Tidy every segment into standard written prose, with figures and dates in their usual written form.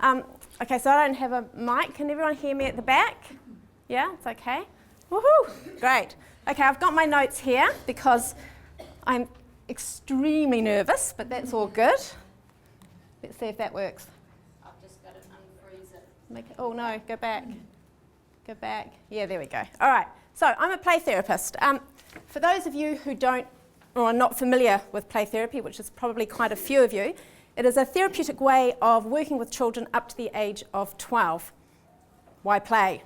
Okay, so I don't have a mic. Can everyone hear me at the back? Yeah, it's okay. Woohoo! Great. Okay, I've got my notes here because I'm extremely nervous, but that's all good. Let's see if that works. I've just got to unfreeze it. Oh no, go back. Go back. Yeah, there we go. All right, so I'm a play therapist. For those of you who don't or are not familiar with play therapy, which is probably quite a few of you, it is a therapeutic way of working with children up to the age of 12. Why play?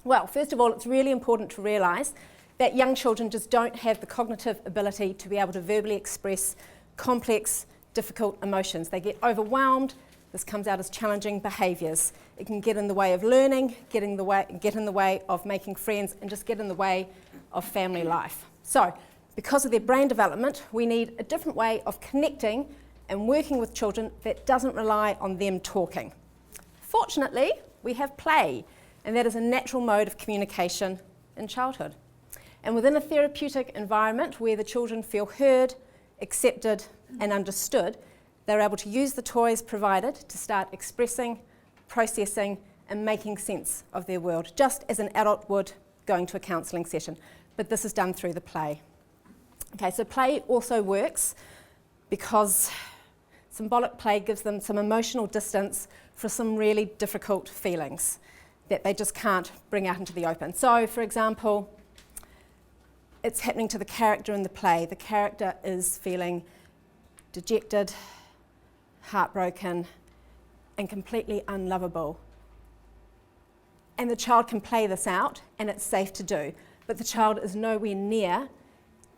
Well, first of all, it's really important to realise that young children just don't have the cognitive ability to be able to verbally express complex, difficult emotions. They get overwhelmed. This comes out as challenging behaviours. It can get in the way of learning, get in the way of making friends, and just get in the way of family life. So, because of their brain development, we need a different way of connecting and working with children that doesn't rely on them talking. Fortunately, we have play, and that is a natural mode of communication in childhood. And within a therapeutic environment where the children feel heard, accepted, and understood, they're able to use the toys provided to start expressing, processing, and making sense of their world, just as an adult would going to a counselling session. But this is done through the play. Okay, so play also works because symbolic play gives them some emotional distance for some really difficult feelings that they just can't bring out into the open. So, for example, it's happening to the character in the play. The character is feeling dejected, heartbroken, and completely unlovable. And the child can play this out, and it's safe to do. But the child is nowhere near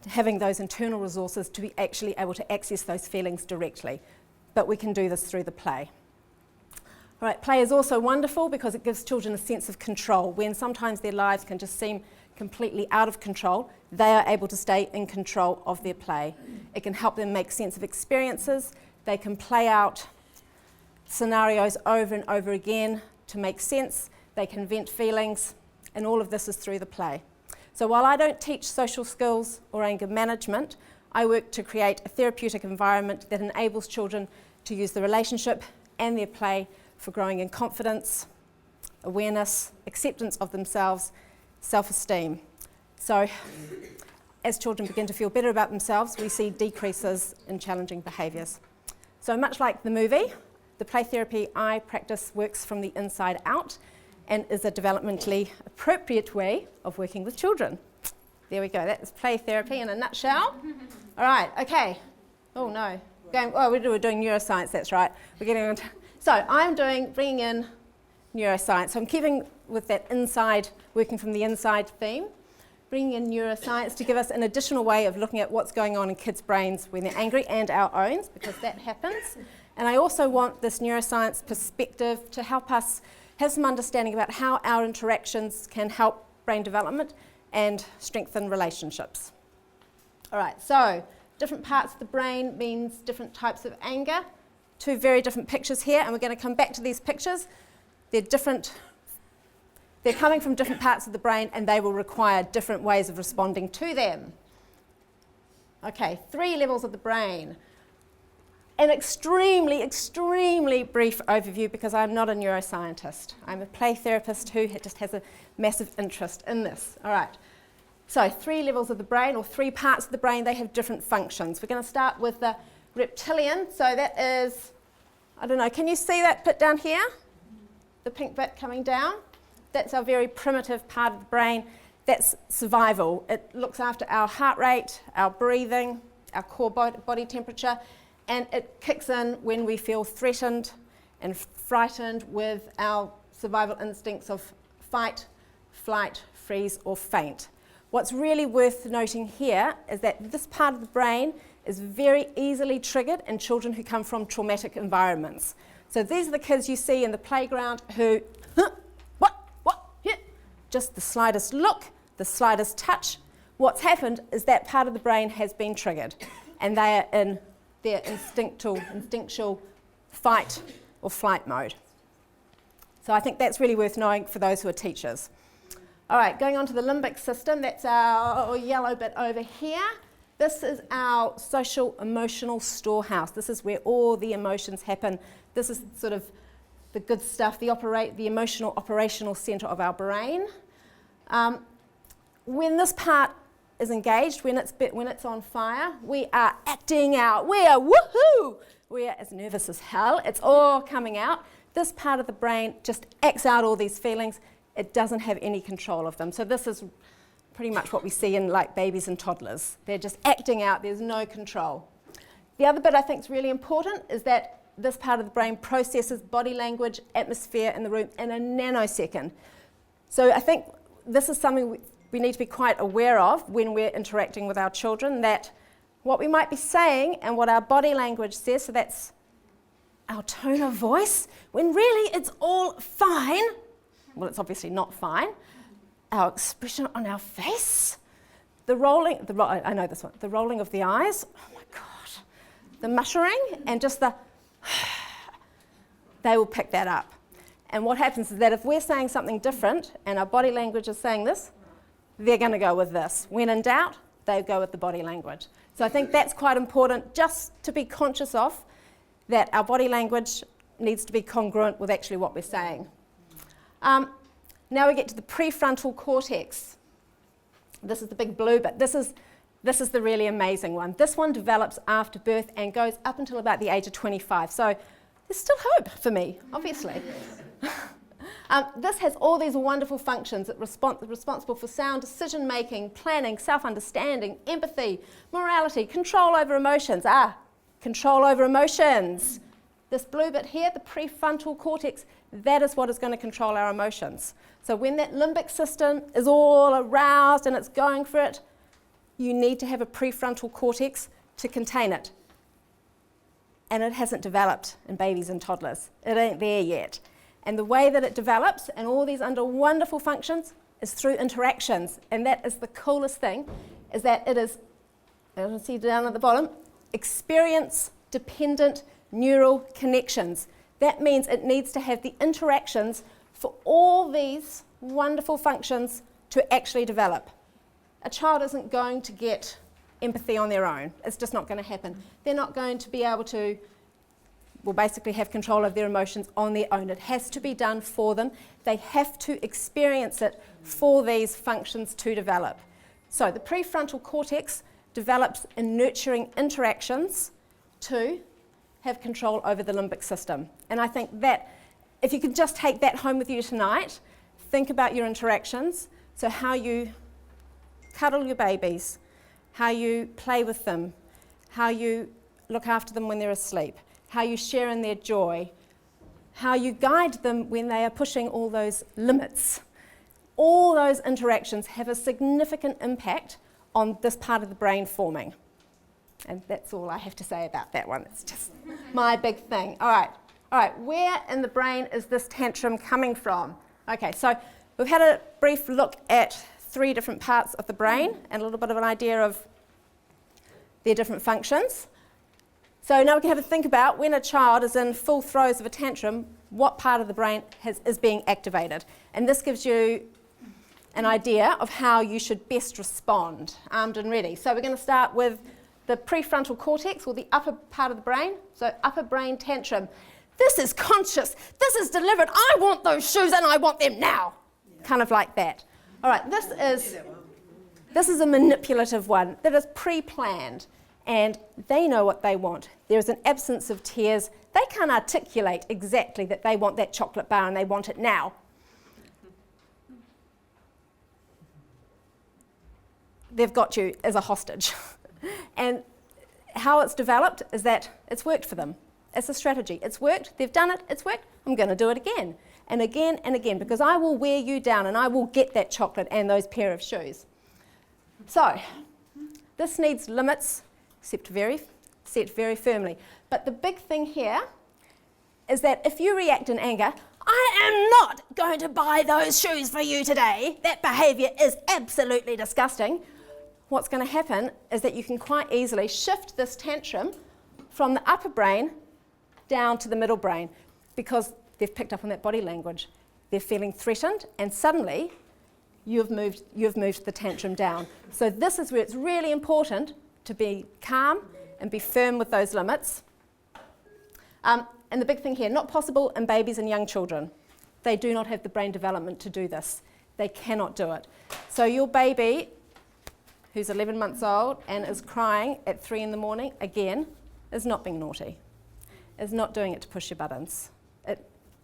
having those internal resources to be actually able to access those feelings directly. But we can do this through the play. All right, play is also wonderful because it gives children a sense of control. When sometimes their lives can just seem completely out of control, they are able to stay in control of their play. It can help them make sense of experiences. They can play out scenarios over and over again to make sense. They can vent feelings, and all of this is through the play. So while I don't teach social skills or anger management, I work to create a therapeutic environment that enables children to use the relationship and their play for growing in confidence, awareness, acceptance of themselves, self-esteem. So as children begin to feel better about themselves, we see decreases in challenging behaviours. So much like the movie, the play therapy I practice works from the inside out and is a developmentally appropriate way of working with children. There we go, that's play therapy in a nutshell. All right, okay. Oh no, we're doing neuroscience, that's right. We're getting on. So I'm bringing in neuroscience. So I'm keeping with that inside, working from the inside theme, bringing in neuroscience to give us an additional way of looking at what's going on in kids' brains when they're angry, and our own, because that happens. And I also want this neuroscience perspective to help us have some understanding about how our interactions can help brain development and strengthen relationships. All right, so different parts of the brain means different types of anger. Two very different pictures here, and we're going to come back to these pictures. They're coming from different parts of the brain, and they will require different ways of responding to them. Okay, 3 levels of the brain. An extremely, extremely brief overview because I'm not a neuroscientist. I'm a play therapist who just has a massive interest in this. All right, so 3 levels of the brain, or 3 parts of the brain, they have different functions. We're going to start with the reptilian. So that is, I don't know, can you see that bit down here? The pink bit coming down? That's our very primitive part of the brain. That's survival. It looks after our heart rate, our breathing, our core body temperature, and it kicks in when we feel threatened and frightened with our survival instincts of fight, flight, freeze, or faint. What's really worth noting here is that this part of the brain is very easily triggered in children who come from traumatic environments. So these are the kids you see in the playground who, just the slightest look, the slightest touch. What's happened is that part of the brain has been triggered, and they are in their instinctual fight or flight mode. So I think that's really worth knowing for those who are teachers. All right, going on to the limbic system, that's our yellow bit over here. This is our social emotional storehouse. This is where all the emotions happen. This is sort of the good stuff, the emotional operational centre of our brain. When this part is engaged, when it's on fire, we are acting out. We are woohoo! We are as nervous as hell. It's all coming out. This part of the brain just acts out all these feelings. It doesn't have any control of them. So this is pretty much what we see in like babies and toddlers. They're just acting out. There's no control. The other bit I think is really important is that this part of the brain processes body language, atmosphere in the room in a nanosecond. So I think this is something we need to be quite aware of when we're interacting with our children, that what we might be saying and what our body language says, so that's our tone of voice, when really it's all fine. Well, it's obviously not fine. Our expression on our face, the rolling of the eyes, oh my God, the muttering, and just they will pick that up. And what happens is that if we're saying something different and our body language is saying this, they're going to go with this. When in doubt, they go with the body language. So I think that's quite important just to be conscious of, that our body language needs to be congruent with actually what we're saying. Now we get to the prefrontal cortex. This is the big blue bit. This is the really amazing one. This one develops after birth and goes up until about the age of 25. So there's still hope for me, obviously. This has all these wonderful functions that responsible for sound decision-making, planning, self-understanding, empathy, morality, control over emotions. Control over emotions. This blue bit here, the prefrontal cortex, that is what is going to control our emotions. So when that limbic system is all aroused and it's going for it, you need to have a prefrontal cortex to contain it. And it hasn't developed in babies and toddlers. It ain't there yet. And the way that it develops and all these under wonderful functions is through interactions. And that is the coolest thing, is that it is, as you see down at the bottom, experience-dependent neural connections. That means it needs to have the interactions for all these wonderful functions to actually develop. A child isn't going to get empathy on their own. It's just not going to happen. They're not going to be able to will basically have control of their emotions on their own. It has to be done for them. They have to experience it for these functions to develop. So the prefrontal cortex develops in nurturing interactions to have control over the limbic system. And I think that if you could just take that home with you tonight, think about your interactions. So how you cuddle your babies, how you play with them, how you look after them when they're asleep, how you share in their joy, how you guide them when they are pushing all those limits. All those interactions have a significant impact on this part of the brain forming. And that's all I have to say about that one. It's just my big thing. All right, where in the brain is this tantrum coming from? Okay, so we've had a brief look at 3 different parts of the brain and a little bit of an idea of their different functions. So now we can have a think about when a child is in full throes of a tantrum, what part of the brain is being activated. And this gives you an idea of how you should best respond, armed and ready. So we're going to start with the prefrontal cortex, or the upper part of the brain. So upper brain tantrum. This is conscious. This is deliberate. I want those shoes and I want them now. Yeah. Kind of like that. All right, this is a manipulative one that is pre-planned. And they know what they want. There's an absence of tears. They can't articulate exactly that they want that chocolate bar and they want it now. They've got you as a hostage. And how it's developed is that it's worked for them. It's a strategy. It's worked. They've done it. It's worked. I'm going to do it again and again and again, because I will wear you down and I will get that chocolate and those pair of shoes. So this needs limits set very firmly. But the big thing here is that if you react in anger, I am not going to buy those shoes for you today. That behaviour is absolutely disgusting. What's going to happen is that you can quite easily shift this tantrum from the upper brain down to the middle brain, because they've picked up on that body language. They're feeling threatened, and suddenly you've moved the tantrum down. So this is where it's really important to be calm and be firm with those limits. And and the big thing here, not possible in babies and young children. They do not have the brain development to do this. They cannot do it. So your baby who's 11 months old and is crying at 3 in the morning, again, is not being naughty. Is not doing it to push your buttons. It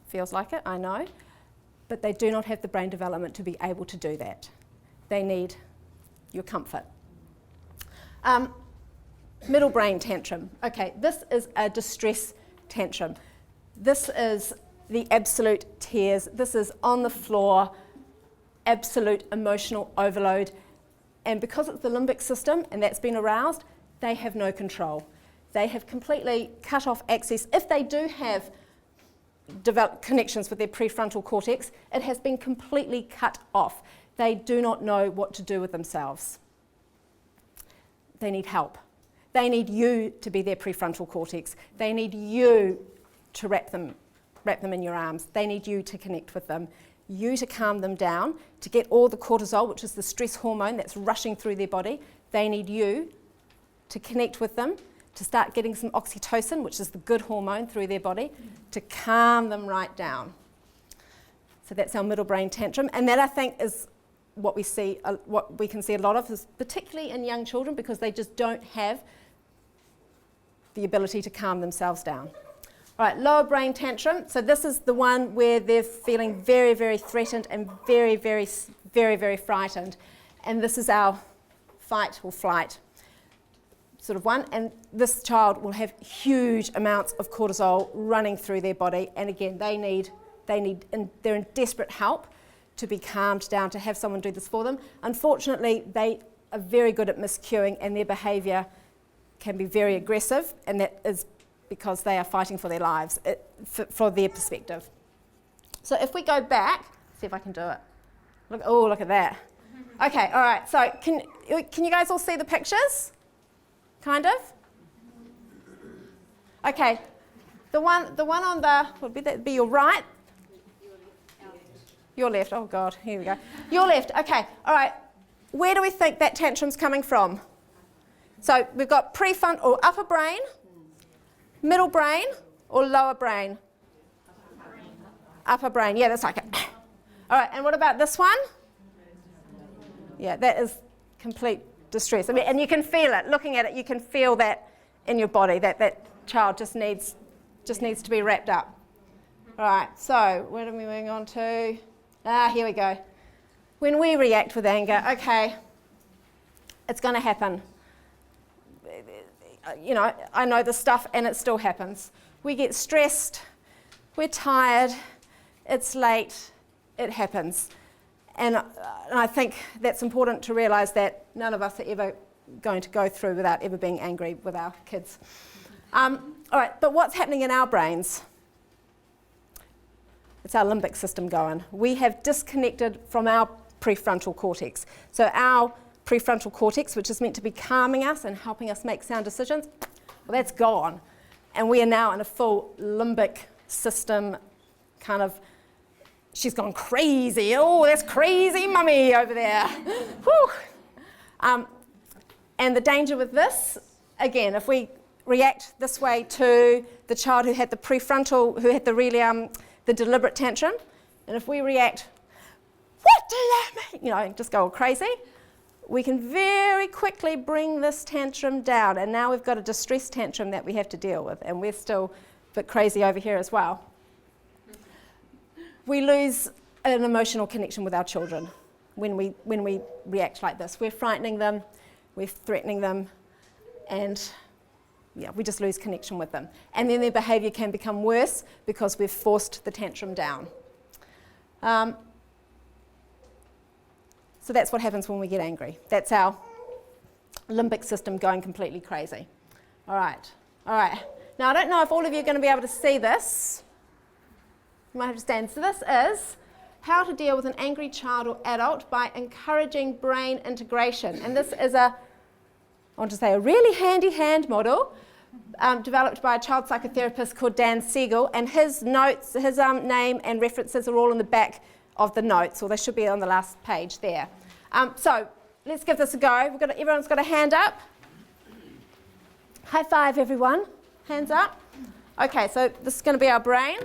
feels like it, I know, but they do not have the brain development to be able to do that. They need your comfort. Middle brain tantrum. Okay, this is a distress tantrum. This is the absolute tears. This is on the floor, absolute emotional overload. And because it's the limbic system and that's been aroused, they have no control. They have completely cut off access. If they do have developed connections with their prefrontal cortex, it has been completely cut off. They do not know what to do with themselves. They need help. They need you to be their prefrontal cortex. They need you to wrap them in your arms. They need you to connect with them, you to calm them down, to get all the cortisol, which is the stress hormone that's rushing through their body. They need you to connect with them, to start getting some oxytocin, which is the good hormone, through their body, to calm them right down. So that's our middle brain tantrum, and that I think is what we can see a lot of, is particularly in young children, because they just don't have the ability to calm themselves down. All right, lower brain tantrum. So this is the one where they're feeling very, very threatened and very, very, very, very frightened. And this is our fight or flight sort of one. And this child will have huge amounts of cortisol running through their body. And again, they're in desperate help to be calmed down, to have someone do this for them. Unfortunately, they are very good at miscuing, and their behaviour can be very aggressive, and that is because they are fighting for their lives, for their perspective. So if we go back, see if I can do it. Look at that. Okay, all right, so can you guys all see the pictures? Kind of? Okay, the one on the, would be your right? Your left, oh God, here we go. Your left, okay, all right. Where do we think that tantrum's coming from? So we've got prefrontal or upper brain, middle brain, or lower brain? Upper brain, yeah, that's like it. All right, and what about this one? Yeah, that is complete distress. I mean, and you can feel it. Looking at it, you can feel that in your body, that child just needs to be wrapped up. All right, so where are we moving on to? Here we go. When we react with anger, okay, it's going to happen. You know, I know this stuff, and it still happens. We get stressed, we're tired, it's late, it happens. And I think that's important to realise that none of us are ever going to go through without ever being angry with our kids. All right, but what's happening in our brains? It's our limbic system going. We have disconnected from our prefrontal cortex. So our prefrontal cortex, which is meant to be calming us and helping us make sound decisions, well, that's gone. And we are now in a full limbic system kind of, she's gone crazy. Oh, that's crazy mummy over there. And the danger with this, again, if we react this way to the child who had the prefrontal, who had the really, the deliberate tantrum, and if we react, what do that mean? You know, just go all crazy, we can very quickly bring this tantrum down, and now we've got a distress tantrum that we have to deal with, and we're still a bit crazy over here as well. We lose an emotional connection with our children when we react like this. We're frightening them, we're threatening them, and yeah, we just lose connection with them. And then their behaviour can become worse because we've forced the tantrum down. So that's what happens when we get angry. That's our limbic system going completely crazy. All right. Now, I don't know if all of you are going to be able to see this. You might have to stand. So this is how to deal with an angry child or adult by encouraging brain integration. And this is a really handy hand model developed by a child psychotherapist called Dan Siegel, and his notes, his name and references are all in the back of the notes, or they should be on the last page there. So let's give this a go. Everyone's got a hand up. High five, everyone. Hands up. Okay, so this is going to be our brain.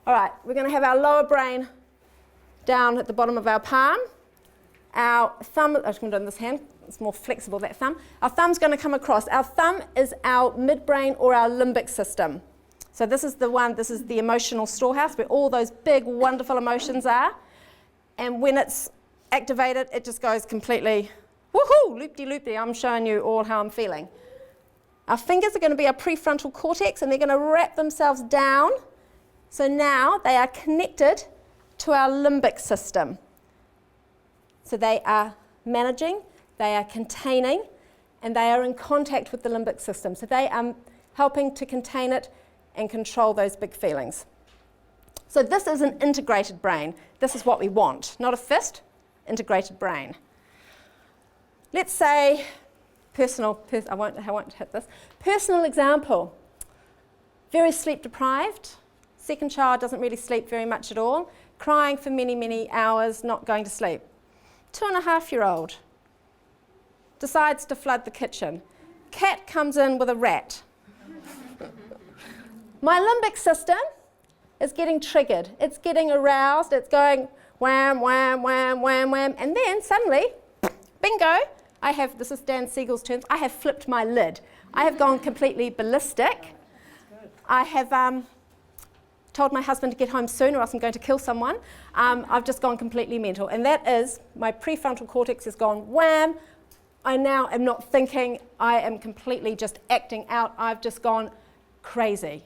All right, we're going to have our lower brain down at the bottom of our palm. Our thumb, I'm going to do it in this hand, it's more flexible, that thumb. Our thumb's going to come across. Our thumb is our midbrain or our limbic system. So this is the emotional storehouse where all those big, wonderful emotions are. And when it's activated, it just goes completely, woohoo, loop-de-loop-de. I'm showing you all how I'm feeling. Our fingers are going to be our prefrontal cortex, and they're going to wrap themselves down. So now they are connected to our limbic system. So they are managing, they are containing, and they are in contact with the limbic system. So they are helping to contain it and control those big feelings. So this is an integrated brain. This is what we want, not a fist, integrated brain. Let's say I won't hit this. Personal example, very sleep deprived. Second child doesn't really sleep very much at all. Crying for many, many hours, not going to sleep. 2.5-year-old decides to flood the kitchen. Cat comes in with a rat. My limbic system is getting triggered. It's getting aroused. It's going wham, wham, wham, wham, wham. And then suddenly, bingo, this is Dan Siegel's terms, I have flipped my lid. I have gone completely ballistic. I have told my husband to get home soon or else I'm going to kill someone. I've just gone completely mental. And that is, my prefrontal cortex has gone wham. I now am not thinking. I am completely just acting out. I've just gone crazy.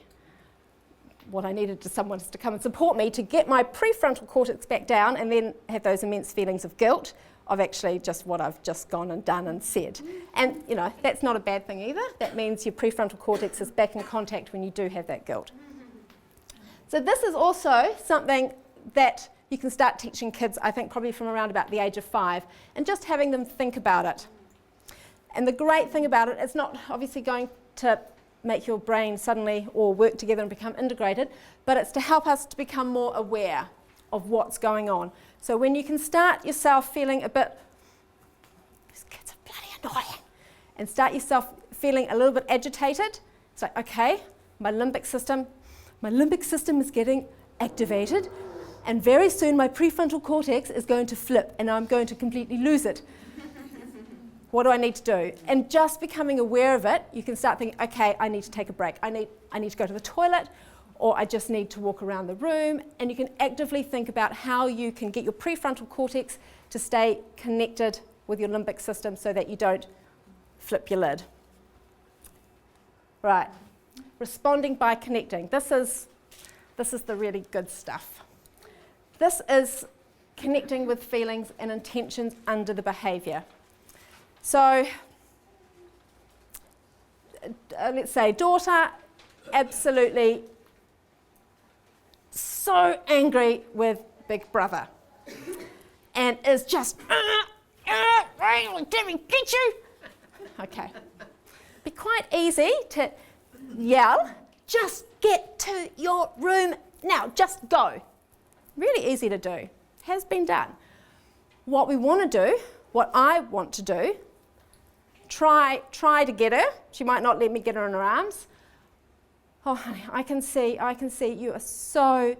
What I needed is someone to come and support me to get my prefrontal cortex back down and then have those immense feelings of guilt of actually just what I've just gone and done and said. And, you know, that's not a bad thing either. That means your prefrontal cortex is back in contact when you do have that guilt. So this is also something that you can start teaching kids, I think, probably from around about the age of 5, and just having them think about it. And the great thing about it, it's not obviously going to make your brain suddenly all work together and become integrated, but it's to help us to become more aware of what's going on. So when you can start yourself feeling a bit, these kids are bloody annoying, and start yourself feeling a little bit agitated, it's like, okay, my limbic system is getting activated, and very soon my prefrontal cortex is going to flip and I'm going to completely lose it. What do I need to do? And just becoming aware of it, you can start thinking, okay, I need to take a break. I need to go to the toilet, or I just need to walk around the room. And you can actively think about how you can get your prefrontal cortex to stay connected with your limbic system so that you don't flip your lid. Right. Responding by connecting. This is the really good stuff. This is connecting with feelings and intentions under the behaviour. So, let's say daughter, absolutely so angry with big brother and is just, let me get you. Okay. Be quite easy to yell, just get to your room now, just go. Really easy to do, has been done. What we want to do, what I want to do, try to get her. She might not let me get her in her arms. Oh honey, I can see you're so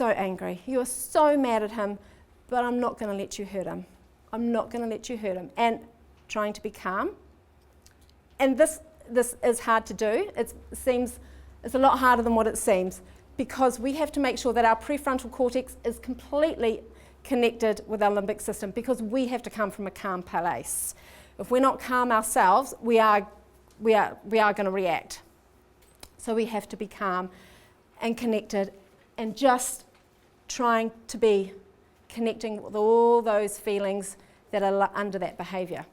angry. You're so mad at him, but I'm not going to let you hurt him. I'm not going to let you hurt him. And trying to be calm. And this is hard to do. It's a lot harder than what it seems, because we have to make sure that our prefrontal cortex is completely connected with our limbic system, because we have to come from a calm place. If we're not calm ourselves, we are going to react. So we have to be calm and connected, and just trying to be connecting with all those feelings that are under that behaviour.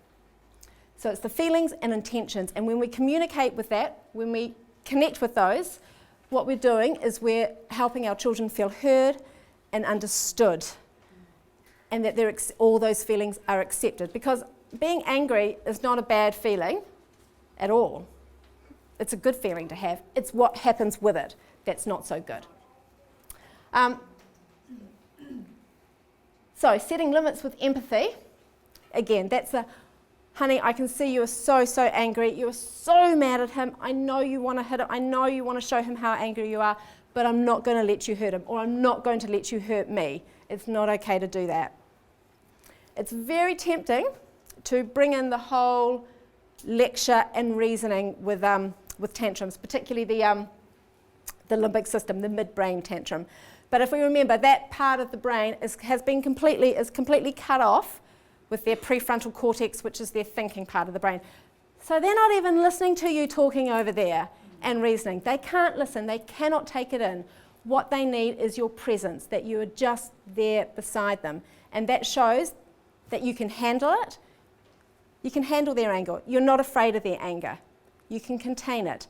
So it's the feelings and intentions, and when we communicate with that, when we connect with those, what we're doing is we're helping our children feel heard and understood, and that all those feelings are accepted. Because being angry is not a bad feeling at all. It's a good feeling to have. It's what happens with it that's not so good. So setting limits with empathy, again, that's honey, I can see you are so, so angry. You are so mad at him. I know you want to hit him. I know you want to show him how angry you are, but I'm not going to let you hurt him, or I'm not going to let you hurt me. It's not okay to do that. It's very tempting to bring in the whole lecture and reasoning with tantrums, particularly the limbic system, the midbrain tantrum. But if we remember, that part of the brain is completely cut off with their prefrontal cortex, which is their thinking part of the brain. So they're not even listening to you talking over there and reasoning. They can't listen. They cannot take it in. What they need is your presence, that you are just there beside them. And that shows that you can handle it. You can handle their anger. You're not afraid of their anger. You can contain it.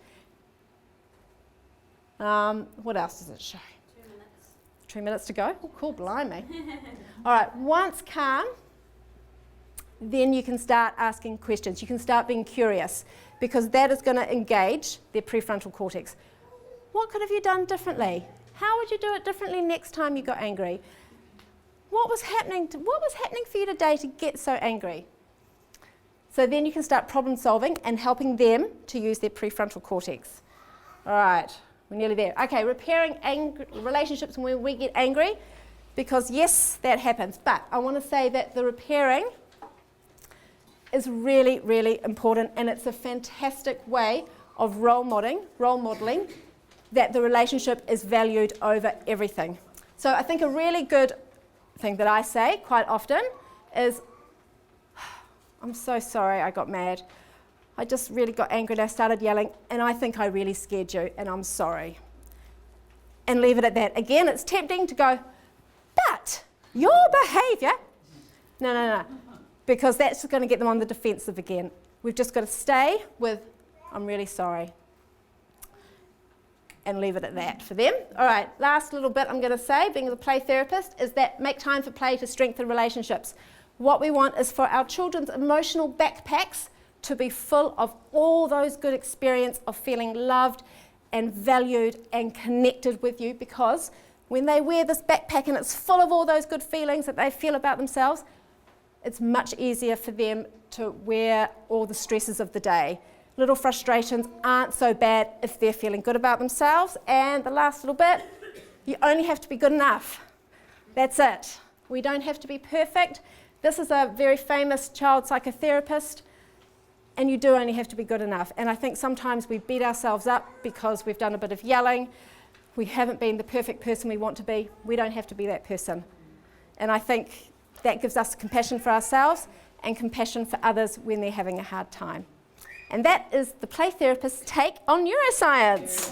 What else does it show? 2 minutes. 2 minutes to go? Oh, cool, blimey. All right, once calm, then you can start asking questions. You can start being curious, because that is going to engage their prefrontal cortex. What could have you done differently? How would you do it differently next time you got angry? What was happening for you today to get so angry? So then you can start problem solving and helping them to use their prefrontal cortex. All right, we're nearly there. Okay, repairing relationships when we get angry, because yes, that happens. But I want to say that the repairing is really, really important, and it's a fantastic way of role modeling that the relationship is valued over everything. So I think a really good thing that I say quite often is, I'm so sorry I got mad. I just really got angry and I started yelling, and I think I really scared you, and I'm sorry. And leave it at that. Again, it's tempting to go, but your behaviour. No. Because that's going to get them on the defensive again. We've just got to stay with, I'm really sorry. And leave it at that for them. All right, last little bit I'm going to say, being the play therapist, is that make time for play to strengthen relationships. What we want is for our children's emotional backpacks to be full of all those good experiences of feeling loved and valued and connected with you, because when they wear this backpack and it's full of all those good feelings that they feel about themselves, it's much easier for them to wear all the stresses of the day. Little frustrations aren't so bad if they're feeling good about themselves. And the last little bit, you only have to be good enough. That's it. We don't have to be perfect. This is a very famous child psychotherapist, and you do only have to be good enough. And I think sometimes we beat ourselves up because we've done a bit of yelling. We haven't been the perfect person we want to be. We don't have to be that person. And I think that gives us compassion for ourselves and compassion for others when they're having a hard time. And that is the play therapist's take on neuroscience.